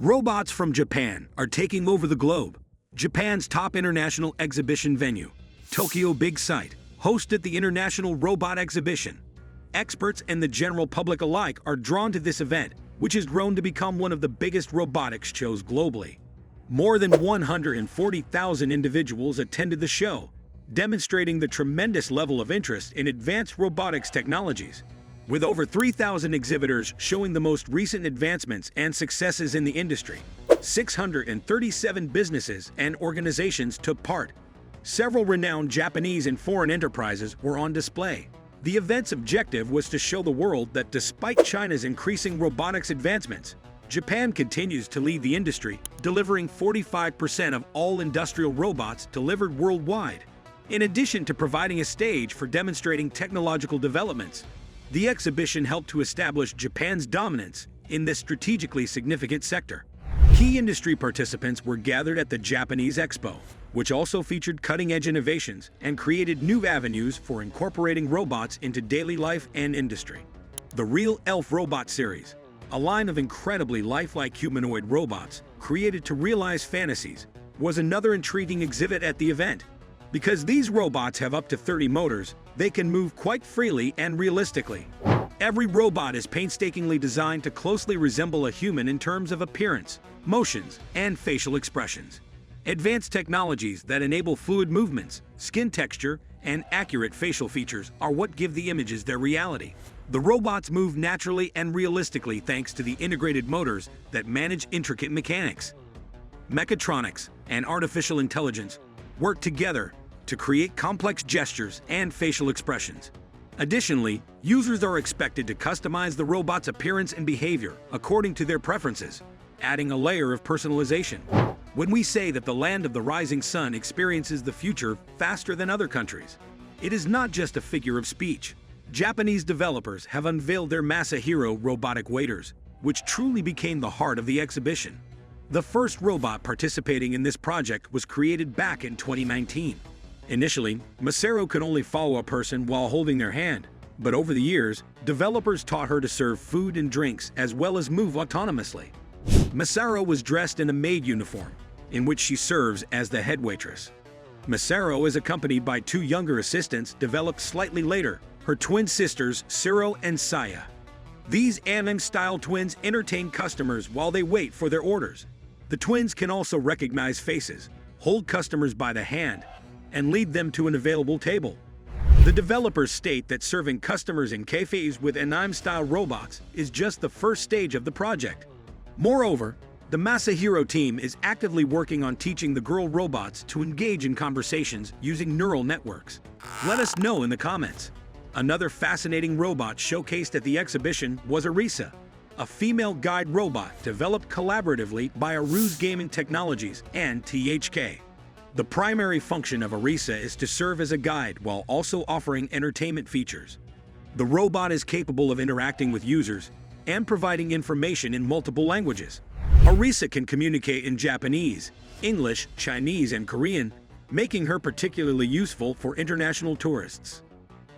Robots from Japan are taking over the globe. Japan's top international exhibition venue, Tokyo Big Sight, hosted the International Robot Exhibition. Experts and the general public alike are drawn to this event, which has grown to become one of the biggest robotics shows globally. More than 140,000 individuals attended the show, demonstrating the tremendous level of interest in advanced robotics technologies. With over 3,000 exhibitors showing the most recent advancements and successes in the industry, 637 businesses and organizations took part. Several renowned Japanese and foreign enterprises were on display. The event's objective was to show the world that despite China's increasing robotics advancements, Japan continues to lead the industry, delivering 45% of all industrial robots delivered worldwide. In addition to providing a stage for demonstrating technological developments, the exhibition helped to establish Japan's dominance in this strategically significant sector. Key industry participants were gathered at the Japanese Expo, which also featured cutting-edge innovations and created new avenues for incorporating robots into daily life and industry. The Real Elf Robot Series, a line of incredibly lifelike humanoid robots created to realize fantasies, was another intriguing exhibit at the event. Because these robots have up to 30 motors, they can move quite freely and realistically. Every robot is painstakingly designed to closely resemble a human in terms of appearance, motions, and facial expressions. Advanced technologies that enable fluid movements, skin texture, and accurate facial features are what give the images their reality. The robots move naturally and realistically thanks to the integrated motors that manage intricate mechanics. Mechatronics and artificial intelligence work together to create complex gestures and facial expressions. Additionally, users are expected to customize the robot's appearance and behavior according to their preferences, adding a layer of personalization. When we say that the land of the rising sun experiences the future faster than other countries, it is not just a figure of speech. Japanese developers have unveiled their Masahiro robotic waiters, which truly became the heart of the exhibition. The first robot participating in this project was created back in 2019. Initially, Masaru could only follow a person while holding their hand, but over the years, developers taught her to serve food and drinks as well as move autonomously. Masaru was dressed in a maid uniform, in which she serves as the head waitress. Masaru is accompanied by two younger assistants developed slightly later, her twin sisters Siro and Saya. These anime-style twins entertain customers while they wait for their orders. The twins can also recognize faces, hold customers by the hand, and lead them to an available table. The developers state that serving customers in cafes with anime-style robots is just the first stage of the project. Moreover, the Masahiro team is actively working on teaching the girl robots to engage in conversations using neural networks. Let us know in the comments. Another fascinating robot showcased at the exhibition was Arisa, a female guide robot developed collaboratively by Aru's Gaming Technologies and THK. The primary function of Arisa is to serve as a guide while also offering entertainment features. The robot is capable of interacting with users and providing information in multiple languages. Arisa can communicate in Japanese, English, Chinese, and Korean, making her particularly useful for international tourists.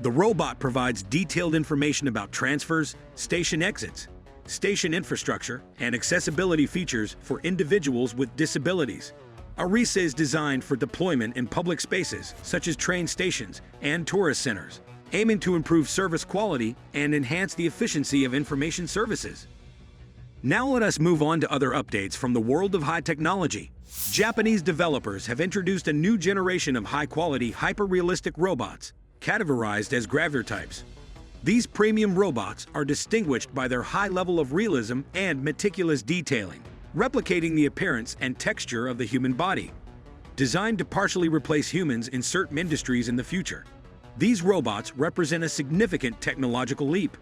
The robot provides detailed information about transfers, station exits, station infrastructure, and accessibility features for individuals with disabilities. Arisa is designed for deployment in public spaces such as train stations and tourist centers, aiming to improve service quality and enhance the efficiency of information services. Now let us move on to other updates from the world of high technology. Japanese developers have introduced a new generation of high-quality, hyper-realistic robots, categorized as gravitypes. These premium robots are distinguished by their high level of realism and meticulous detailing, replicating the appearance and texture of the human body. Designed to partially replace humans in certain industries in the future, these robots represent a significant technological leap.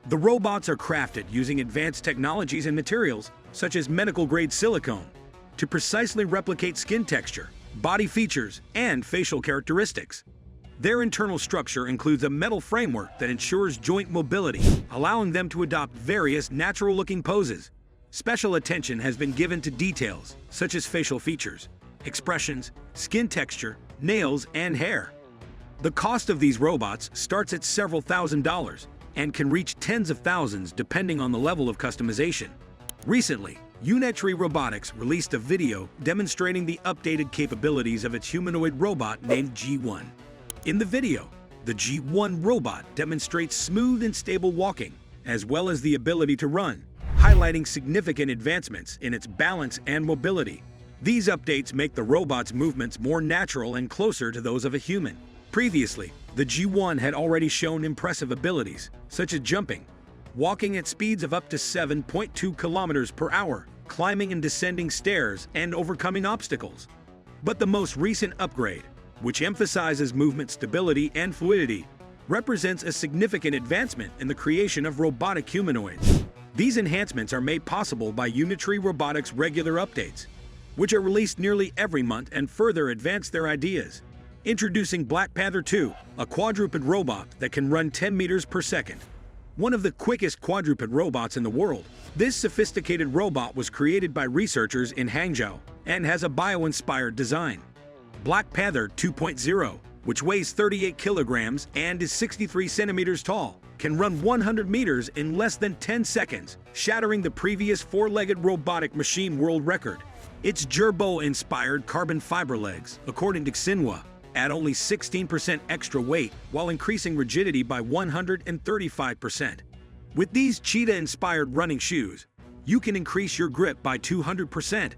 The robots are crafted using advanced technologies and materials, such as medical-grade silicone, to precisely replicate skin texture, body features, and facial characteristics. Their internal structure includes a metal framework that ensures joint mobility, allowing them to adopt various natural-looking poses. Special attention has been given to details, such as facial features, expressions, skin texture, nails, and hair. The cost of these robots starts at several $1,000s and can reach tens of thousands depending on the level of customization. Recently, Unitary Robotics released a video demonstrating the updated capabilities of its humanoid robot named G1. In the video, the G1 robot demonstrates smooth and stable walking, as well as the ability to run, highlighting significant advancements in its balance and mobility. These updates make the robot's movements more natural and closer to those of a human. Previously, the G1 had already shown impressive abilities, such as jumping, walking at speeds of up to 7.2 kilometers per hour, climbing and descending stairs, and overcoming obstacles. But the most recent upgrade, which emphasizes movement stability and fluidity, represents a significant advancement in the creation of robotic humanoids. These enhancements are made possible by Unitary Robotics' regular updates, which are released nearly every month and further advance their ideas. Introducing Black Panther 2, a quadruped robot that can run 10 meters per second. One of the quickest quadruped robots in the world, this sophisticated robot was created by researchers in Hangzhou and has a bio-inspired design. Black Panther 2.0, which weighs 38 kilograms and is 63 centimeters tall, can run 100 meters in less than 10 seconds, shattering the previous four-legged robotic machine world record. Its gerbo-inspired carbon fiber legs, according to Xinhua, add only 16% extra weight while increasing rigidity by 135%. With these cheetah-inspired running shoes, you can increase your grip by 200%.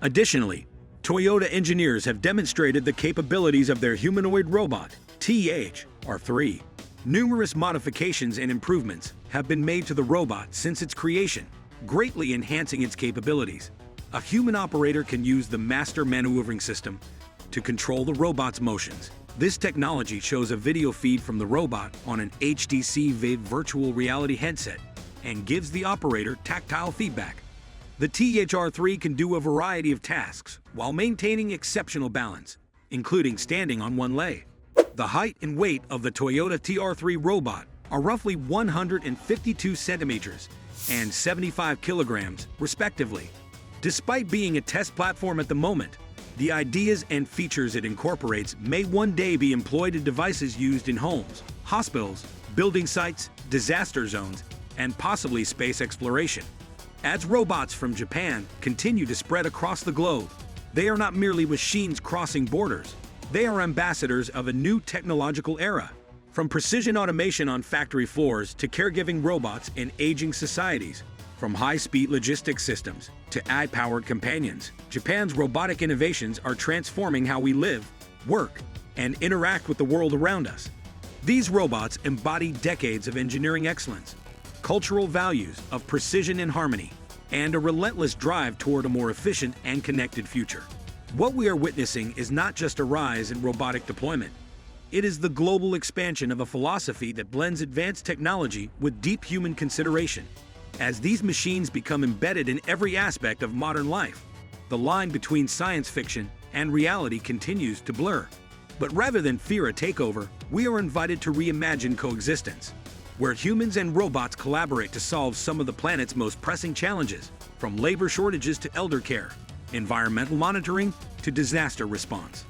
Additionally, Toyota engineers have demonstrated the capabilities of their humanoid robot, TR3. Numerous modifications and improvements have been made to the robot since its creation, greatly enhancing its capabilities. A human operator can use the master maneuvering system to control the robot's motions. This technology shows a video feed from the robot on an HTC Vive virtual reality headset and gives the operator tactile feedback. The TR3 can do a variety of tasks while maintaining exceptional balance, including standing on one leg. The height and weight of the Toyota TR3 robot are roughly 152 centimeters and 75 kilograms, respectively. Despite being a test platform at the moment, the ideas and features it incorporates may one day be employed in devices used in homes, hospitals, building sites, disaster zones, and possibly space exploration. As robots from Japan continue to spread across the globe, they are not merely machines crossing borders. They are ambassadors of a new technological era. From precision automation on factory floors to caregiving robots in aging societies, from high-speed logistics systems to AI-powered companions, Japan's robotic innovations are transforming how we live, work, and interact with the world around us. These robots embody decades of engineering excellence, cultural values of precision and harmony, and a relentless drive toward a more efficient and connected future. What we are witnessing is not just a rise in robotic deployment. It is the global expansion of a philosophy that blends advanced technology with deep human consideration. As these machines become embedded in every aspect of modern life, the line between science fiction and reality continues to blur. But rather than fear a takeover, we are invited to reimagine coexistence, where humans and robots collaborate to solve some of the planet's most pressing challenges, from labor shortages to elder care, environmental monitoring to disaster response.